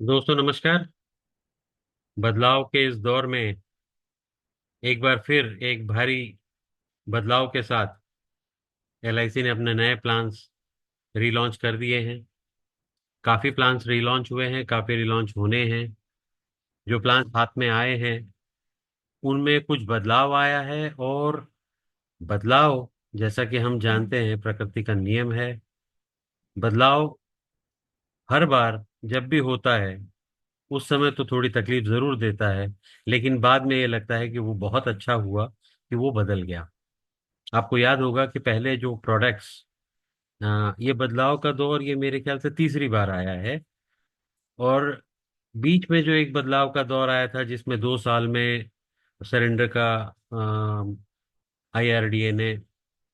दोस्तों नमस्कार। बदलाव के इस दौर में एक बार फिर एक भारी बदलाव के साथ एलआईसी ने अपने नए प्लान्स रीलॉन्च कर दिए हैं। काफी प्लान्स रीलॉन्च हुए हैं, काफी रीलॉन्च होने हैं। जो प्लान्स हाथ में आए हैं उनमें कुछ बदलाव आया है, और बदलाव, जैसा कि हम जानते हैं, प्रकृति का नियम है। बदलाव हर बार जब भी होता है उस समय तो थोड़ी तकलीफ जरूर देता है, लेकिन बाद में ये लगता है कि वो बहुत अच्छा हुआ कि वो बदल गया। आपको याद होगा कि पहले जो प्रोडक्ट्स, ये बदलाव का दौर ये मेरे ख्याल से तीसरी बार आया है। और बीच में जो एक बदलाव का दौर आया था जिसमें 2 साल में सरेंडर का आईआरडीए ने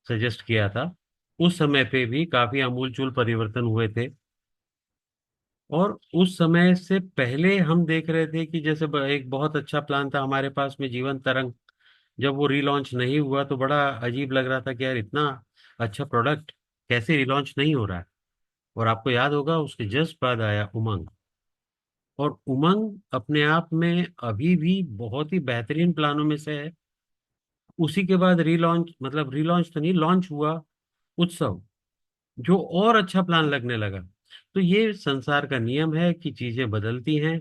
सजेस्ट किया था, उस समय पे भी काफी आमूलचूल परिवर्तन हुए थे। और उस समय से पहले हम देख रहे थे कि जैसे एक बहुत अच्छा प्लान था हमारे पास में, जीवन तरंग। जब वो रीलॉन्च नहीं हुआ तो बड़ा अजीब लग रहा था कि यार इतना अच्छा प्रोडक्ट कैसे रीलॉन्च नहीं हो रहा है। और आपको याद होगा उसके जस्ट बाद आया उमंग। और उमंग अपने आप में अभी भी बहुत ही बेहतरीन प्लानों में से है। उसी के बाद रीलॉन्च, मतलब रीलॉन्च तो नहीं, लॉन्च हुआ उत्सव, जो और अच्छा प्लान लगने लगा। तो ये संसार का नियम है कि चीजें बदलती हैं,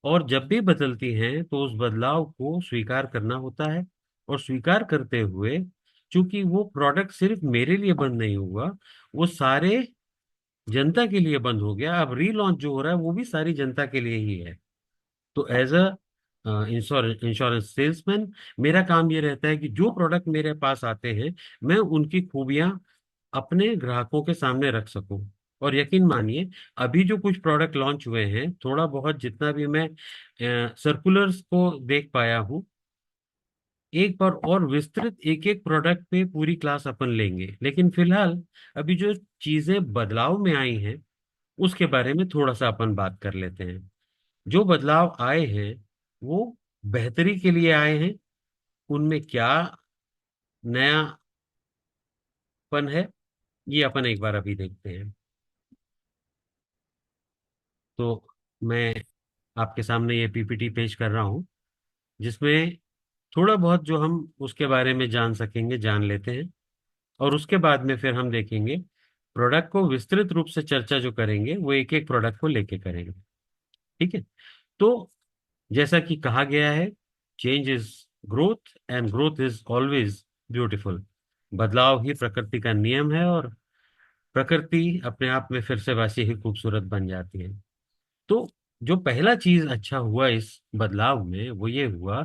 और जब भी बदलती हैं तो उस बदलाव को स्वीकार करना होता है। और स्वीकार करते हुए, चूंकि वो प्रोडक्ट सिर्फ मेरे लिए बंद नहीं हुआ, वो सारे जनता के लिए बंद हो गया। अब रीलॉन्च जो हो रहा है वो भी सारी जनता के लिए ही है। तो एज अ इंश्योरेंस सेल्समैन, मेरा काम ये रहता है कि जो प्रोडक्ट मेरे पास आते हैं मैं उनकी खूबियां अपने ग्राहकों के सामने रख सकूं। और यकीन मानिए, अभी जो कुछ प्रोडक्ट लॉन्च हुए हैं, थोड़ा बहुत जितना भी मैं सर्कुलर्स को देख पाया हूं, एक बार और विस्तृत एक एक प्रोडक्ट पे पूरी क्लास अपन लेंगे। लेकिन फिलहाल अभी जो चीजें बदलाव में आई हैं उसके बारे में थोड़ा सा अपन बात कर लेते हैं। जो बदलाव आए हैं वो बेहतरी के लिए आए हैं। उनमें क्या नयापन है ये अपन एक बार अभी देखते हैं। तो मैं आपके सामने ये पीपीटी पेश कर रहा हूँ, जिसमें थोड़ा बहुत जो हम उसके बारे में जान सकेंगे जान लेते हैं। और उसके बाद में फिर हम देखेंगे, प्रोडक्ट को विस्तृत रूप से चर्चा जो करेंगे वो एक एक प्रोडक्ट को लेके करेंगे। ठीक है। तो जैसा कि कहा गया है, change is growth and growth is always beautiful. बदलाव ही प्रकृति का नियम है, और प्रकृति अपने आप में फिर से वैसी ही खूबसूरत बन जाती है। तो जो पहला चीज अच्छा हुआ इस बदलाव में वो ये हुआ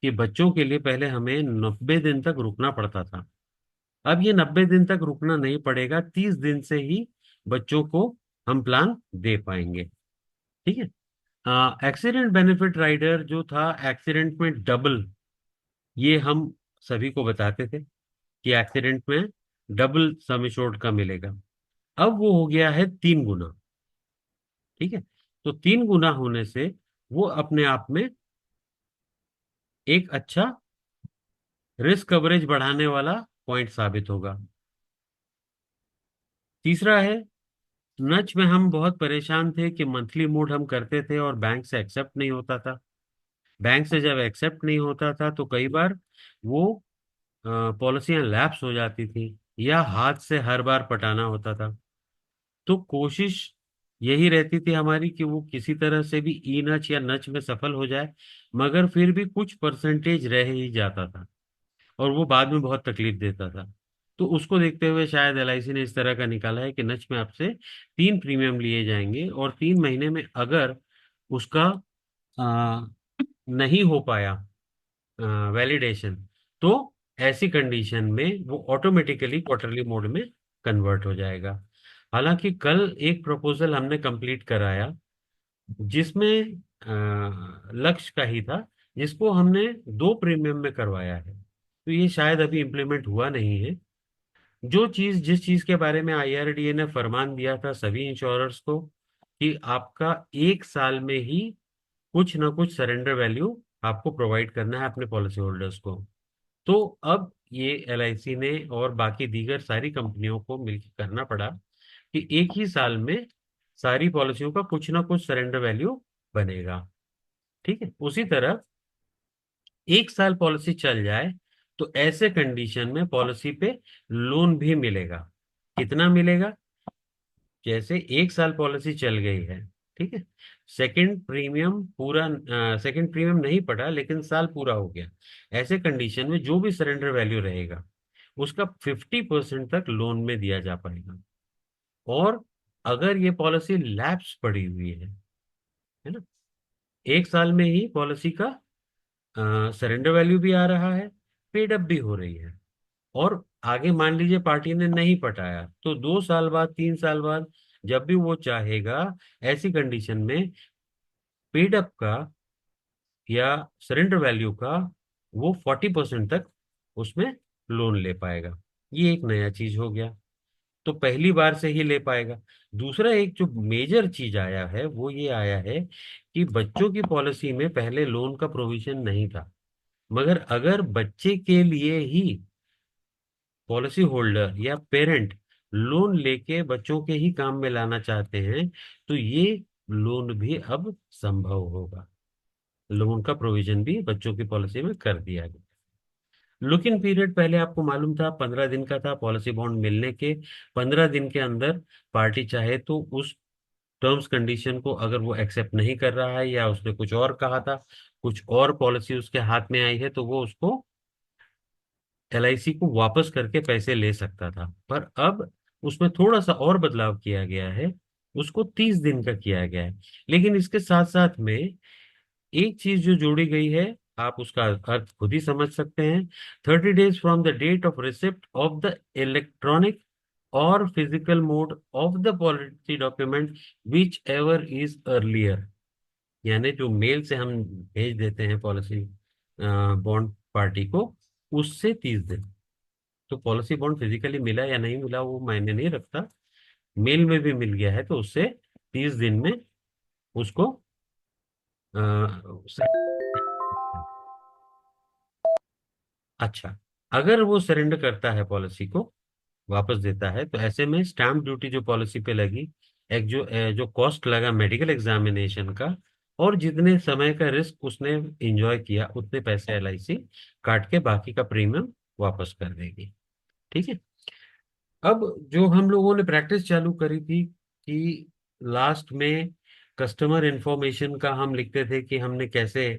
कि बच्चों के लिए पहले हमें 90 दिन तक रुकना पड़ता था। अब ये 90 दिन तक रुकना नहीं पड़ेगा, 30 दिन से ही बच्चों को हम प्लान दे पाएंगे। ठीक है। एक्सीडेंट बेनिफिट राइडर जो था, एक्सीडेंट में डबल, ये हम सभी को बताते थे कि एक्सीडेंट में डबल सम एश्योर्ड का मिलेगा। अब वो हो गया है 3 गुना। ठीक है। तो 3 गुना होने से वो अपने आप में एक अच्छा रिस्क कवरेज बढ़ाने वाला पॉइंट साबित होगा। तीसरा है, नच में हम बहुत परेशान थे कि मंथली मूड हम करते थे और बैंक से एक्सेप्ट नहीं होता था। बैंक से जब एक्सेप्ट नहीं होता था तो कई बार वो पॉलिसियां लैप्स हो जाती थी, या हाथ से हर बार पटाना होता था। तो कोशिश यही रहती थी हमारी कि वो किसी तरह से भी ई नच या नच में सफल हो जाए, मगर फिर भी कुछ परसेंटेज रह ही जाता था, और वो बाद में बहुत तकलीफ देता था। तो उसको देखते हुए शायद एलआईसी ने इस तरह का निकाला है कि नच में आपसे 3 प्रीमियम लिए जाएंगे, और 3 महीने में अगर उसका आ, नहीं हो पाया वैलिडेशन, तो ऐसी कंडीशन में वो ऑटोमेटिकली क्वार्टरली मोड में कन्वर्ट हो जाएगा। हालांकि कल एक प्रपोजल हमने कंप्लीट कराया जिसमें लक्ष्य का ही था, जिसको हमने 2 प्रीमियम में करवाया है। तो ये शायद अभी इम्प्लीमेंट हुआ नहीं है। जो चीज, जिस चीज के बारे में आईआरडीए ने फरमान दिया था सभी इंश्योरर्स को कि आपका 1 साल में ही कुछ ना कुछ सरेंडर वैल्यू आपको प्रोवाइड करना है अपने पॉलिसी होल्डर्स को। तो अब ये एलआईसी ने और बाकी दीगर सारी कंपनियों को मिलकर करना पड़ा कि एक ही साल में सारी पॉलिसियों का कुछ ना कुछ सरेंडर वैल्यू बनेगा। ठीक है, उसी तरह 1 साल पॉलिसी चल जाए तो ऐसे कंडीशन में पॉलिसी पे लोन भी मिलेगा। कितना मिलेगा? जैसे 1 साल पॉलिसी चल गई है, ठीक है, सेकंड प्रीमियम नहीं पड़ा लेकिन साल पूरा हो गया, ऐसे कंडीशन में जो भी सरेंडर वैल्यू रहेगा उसका 50% तक लोन में दिया जा पाएगा। और अगर ये पॉलिसी लैप्स पड़ी हुई है ना, 1 साल में ही पॉलिसी का सरेंडर वैल्यू भी आ रहा है, पेड अप भी हो रही है, और आगे मान लीजिए पार्टी ने नहीं पटाया तो 2 साल बाद, 3 साल बाद, जब भी वो चाहेगा, ऐसी कंडीशन में पेड अप का या सरेंडर वैल्यू का वो 40% तक उसमें लोन ले पाएगा। ये एक नया चीज हो गया, तो पहली बार से ही ले पाएगा। दूसरा एक जो मेजर चीज आया है वो ये आया है कि बच्चों की पॉलिसी में पहले लोन का प्रोविजन नहीं था, मगर अगर बच्चे के लिए ही पॉलिसी होल्डर या पेरेंट लोन लेके बच्चों के ही काम में लाना चाहते हैं तो ये लोन भी अब संभव होगा। लोन का प्रोविजन भी बच्चों की पॉलिसी में कर दिया गया। लुक इन पीरियड पहले आपको मालूम था 15 दिन का था, पॉलिसी बॉन्ड मिलने के 15 दिन के अंदर पार्टी चाहे तो उस टर्म्स कंडीशन को, अगर वो एक्सेप्ट नहीं कर रहा है या उसने कुछ और कहा था, कुछ और पॉलिसी उसके हाथ में आई है, तो वो उसको एलआईसी को वापस करके पैसे ले सकता था। पर अब उसमें थोड़ा सा और बदलाव किया गया है, उसको 30 दिन का किया गया है। लेकिन इसके साथ साथ में एक चीज जो जोड़ी गई है, आप उसका अर्थ खुद ही समझ सकते हैं। 30 days from the date of receipt of the electronic और physical mode of the policy document whichever is earlier. यानी जो मेल से हम भेज देते हैं पॉलिसी बॉन्ड पार्टी को, उससे 30 दिन। तो पॉलिसी बॉन्ड फिजिकली मिला या नहीं मिला वो मायने नहीं रखता, मेल में भी मिल गया है तो उससे 30 दिन में उसको अ, अच्छा, अगर वो सरेंडर करता है पॉलिसी को, वापस देता है, तो ऐसे में स्टैम्प ड्यूटी जो पॉलिसी पे लगी, एक जो कॉस्ट लगा मेडिकल एग्जामिनेशन का, और जितने समय का रिस्क उसने एंजॉय किया उतने पैसे एलआईसी काट के बाकी का प्रीमियम वापस कर देगी। ठीक है। अब जो हम लोगों ने प्रैक्टिस चालू करी थी कि लास्ट में कस्टमर इंफॉर्मेशन का हम लिखते थे कि हमने कैसे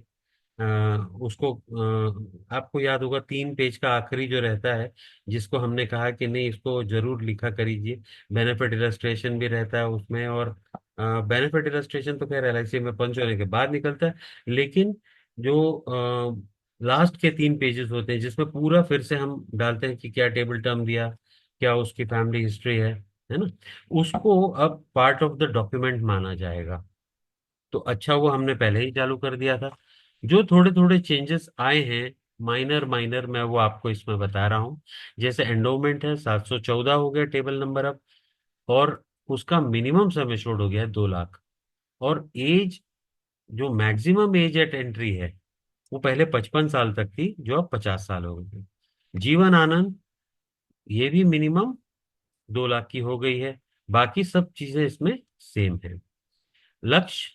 अ, उसको आपको याद होगा 3 पेज का आखिरी जो रहता है, जिसको हमने कहा कि नहीं इसको जरूर लिखा करीजिए। बेनिफिट इलस्ट्रेशन भी रहता है उसमें, और बेनिफिट इलस्ट्रेशन तो खैर एलआईसी में पंच होने के बाद निकलता है, लेकिन जो लास्ट के 3 पेजेस होते हैं जिसमें पूरा फिर से हम डालते हैं कि क्या टेबल टर्म दिया, क्या उसकी फैमिली हिस्ट्री है ना, उसको अब पार्ट ऑफ द डॉक्यूमेंट माना जाएगा। तो अच्छा वो हमने पहले ही चालू कर दिया था। जो थोड़े थोड़े चेंजेस आए हैं, माइनर माइनर, मैं वो आपको इसमें बता रहा हूँ। जैसे एंडोमेंट है 714 हो गया टेबल नंबर अब, और उसका मिनिमम सम एश्योर्ड हो गया है 2 लाख। और एज, जो मैक्सिमम एज एट एंट्री है वो पहले 55 साल तक थी, जो अब 50 साल हो गई है। जीवन आनंद, ये भी मिनिमम 2 लाख की हो गई है। बाकी सब चीजें इसमें सेम है। लक्ष्य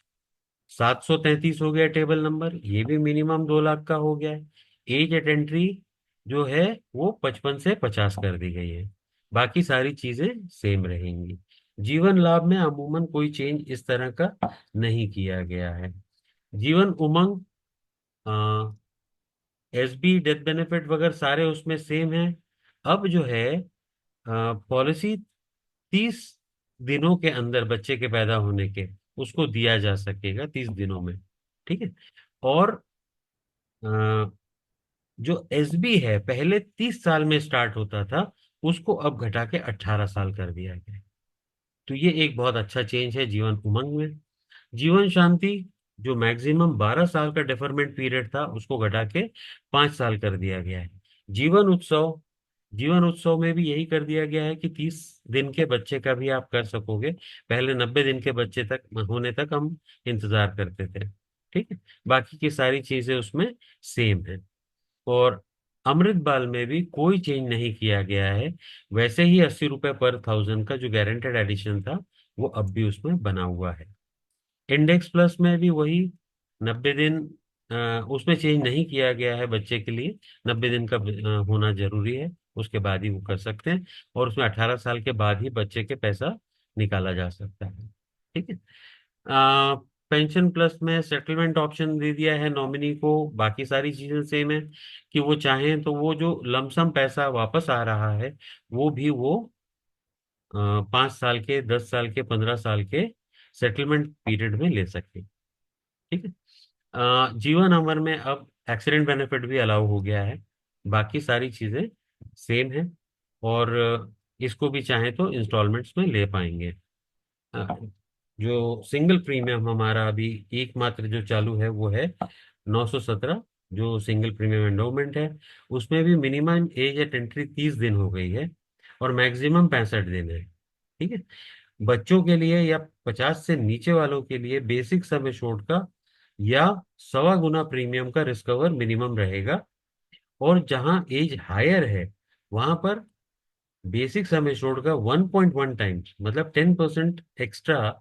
733 हो गया टेबल नंबर, ये भी मिनिमम 2 लाख का हो गया है। एज एट एंट्री जो है वो 55 से 50 कर दी गई है। बाकी सारी चीजें सेम रहेंगी। जीवन लाभ में अमूमन कोई चेंज इस तरह का नहीं किया गया है। Jeevan Umang, SB, death benefit वगैरह सारे उसमें सेम है। अब जो है पॉलिसी 30 दिनों के अंदर बच्चे के पैदा होने के उसको दिया जा सकेगा, 30 दिनों में। ठीक है। और अ, जो एसबी है पहले 30 साल में स्टार्ट होता था, उसको अब घटा के 18 साल कर दिया गया है। तो ये एक बहुत अच्छा चेंज है जीवन उमंग में। जीवन शांति, जो मैक्सिमम 12 साल का डेफरमेंट पीरियड था उसको घटा के 5 साल कर दिया गया है। जीवन उत्सव, जीवन उत्सव में भी यही कर दिया गया है कि 30 दिन के बच्चे का भी आप कर सकोगे। पहले 90 दिन के बच्चे तक होने तक हम इंतजार करते थे। ठीक है। बाकी की सारी चीजें उसमें सेम है। और अमृत बाल में भी कोई चेंज नहीं किया गया है। वैसे ही 80 रुपए पर 1000 का जो गारंटेड एडिशन था वो अब भी उसमें बना हुआ है। इंडेक्स प्लस में भी वही 90 दिन, उसमें चेंज नहीं किया गया है बच्चे के लिए। 90 दिन का होना जरूरी है, उसके बाद ही वो कर सकते हैं। और उसमें 18 साल के बाद ही बच्चे के पैसा निकाला जा सकता है। ठीक है। पेंशन प्लस में सेटलमेंट ऑप्शन दे दिया है नॉमिनी को। बाकी सारी चीजें सेम है, कि वो चाहें तो वो जो लमसम पैसा वापस आ रहा है वो भी वो 5 साल के, 10 साल के, 15 साल के सेटलमेंट पीरियड में ले सकते हैं। ठीक है। जीवन अमर में अब एक्सीडेंट बेनिफिट भी अलाउ हो गया है। बाकी सारी चीजें सेम है। और इसको भी चाहें तो इंस्टॉलमेंट्स में ले पाएंगे। अ, जो सिंगल प्रीमियम हमारा अभी एकमात्र जो चालू है वो है 917, जो सिंगल प्रीमियम एंडोमेंट है। उसमें भी मिनिमम एज एट एंट्री 30 दिन हो गई है, और मैक्सिमम 65 दिन है। ठीक है। बच्चों के लिए या 50 से नीचे वालों के लिए बेसिक सम एश्योर्ड का या 1.25 गुना प्रीमियम का रिस्क कवर मिनिमम रहेगा। और जहां एज हायर है वहां पर बेसिक सम एश्योर्ड का 1.1 टाइम्स, मतलब 10% एक्स्ट्रा,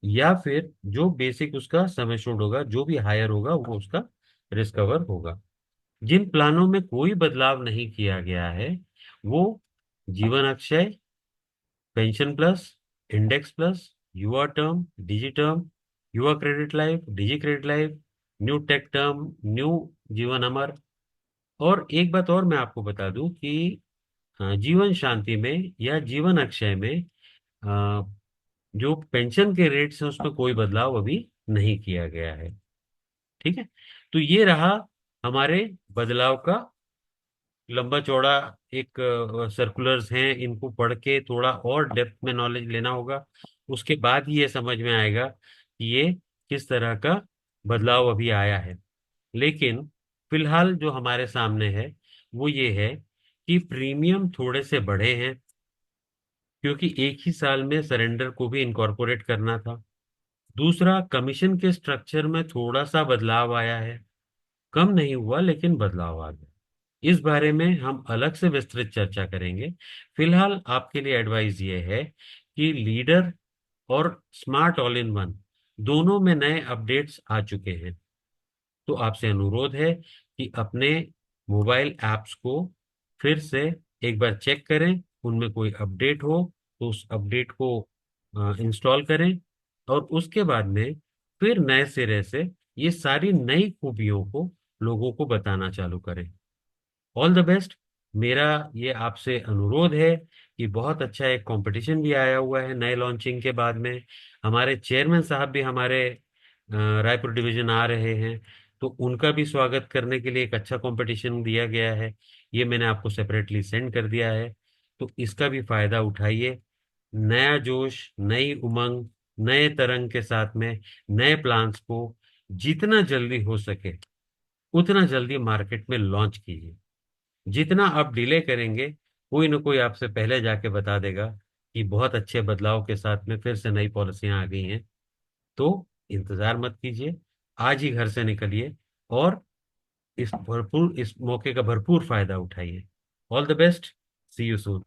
या फिर जो बेसिक उसका सम एश्योर्ड होगा जो भी हायर होगा वो उसका रिस्क कवर होगा। जिन प्लानों में कोई बदलाव नहीं किया गया है वो Jeevan Akshay, pension plus, index plus, Yuva term, digi term, Yuva credit life, digi credit life, new tech term, new Jeevan Amar. और एक बात और मैं आपको बता दूं कि जीवन शांति में या जीवन अक्षय में अ, जो पेंशन के रेट्स हैं उसमें कोई बदलाव अभी नहीं किया गया है। ठीक है। तो ये रहा हमारे बदलाव का लंबा चौड़ा एक सर्कुलर्स हैं, इनको पढ़ के थोड़ा और डेप्थ में नॉलेज लेना होगा। उसके बाद ही ये समझ में आएगा कि ये किस तरह का बदलाव अभी आया है। लेकिन फिलहाल जो हमारे सामने है वो ये है कि प्रीमियम थोड़े से बढ़े हैं, क्योंकि एक ही साल में सरेंडर को भी इनकॉर्पोरेट करना था। दूसरा, कमीशन के स्ट्रक्चर में थोड़ा सा बदलाव आया है। कम नहीं हुआ लेकिन बदलाव आ गया। इस बारे में हम अलग से विस्तृत चर्चा करेंगे। फिलहाल आपके लिए एडवाइस ये है कि लीडर और स्मार्ट ऑल इन वन दोनों में नए अपडेट्स आ चुके हैं। तो आपसे अनुरोध है कि अपने मोबाइल ऐप्स को फिर से एक बार चेक करें, उनमें कोई अपडेट हो तो उस अपडेट को इंस्टॉल करें, और उसके बाद में फिर नए सिरे से ये सारी नई खूबियों को लोगों को बताना चालू करें। All the best. मेरा ये आपसे अनुरोध है कि बहुत अच्छा एक कंपटीशन भी आया हुआ है नए लॉन्चिंग के बाद में। हमारे चेयरमैन साहब भी हमारे रायपुर डिवीजन आ रहे हैं, तो उनका भी स्वागत करने के लिए एक अच्छा कंपटीशन दिया गया है। ये मैंने आपको सेपरेटली सेंड कर दिया है, तो इसका भी फायदा उठाइए। नया जोश, नई उमंग, नए तरंग के साथ में नए प्लान्स को जितना जल्दी हो सके उतना जल्दी मार्केट में लॉन्च कीजिए। जितना आप डिले करेंगे कोई ना कोई आपसे पहले जाके बता देगा कि बहुत अच्छे बदलाव के साथ में फिर से नई पॉलिसियां आ गई हैं। तो इंतजार मत कीजिए, आज ही घर से निकलिए और इस मौके का भरपूर फायदा उठाइए। All the best. See you soon.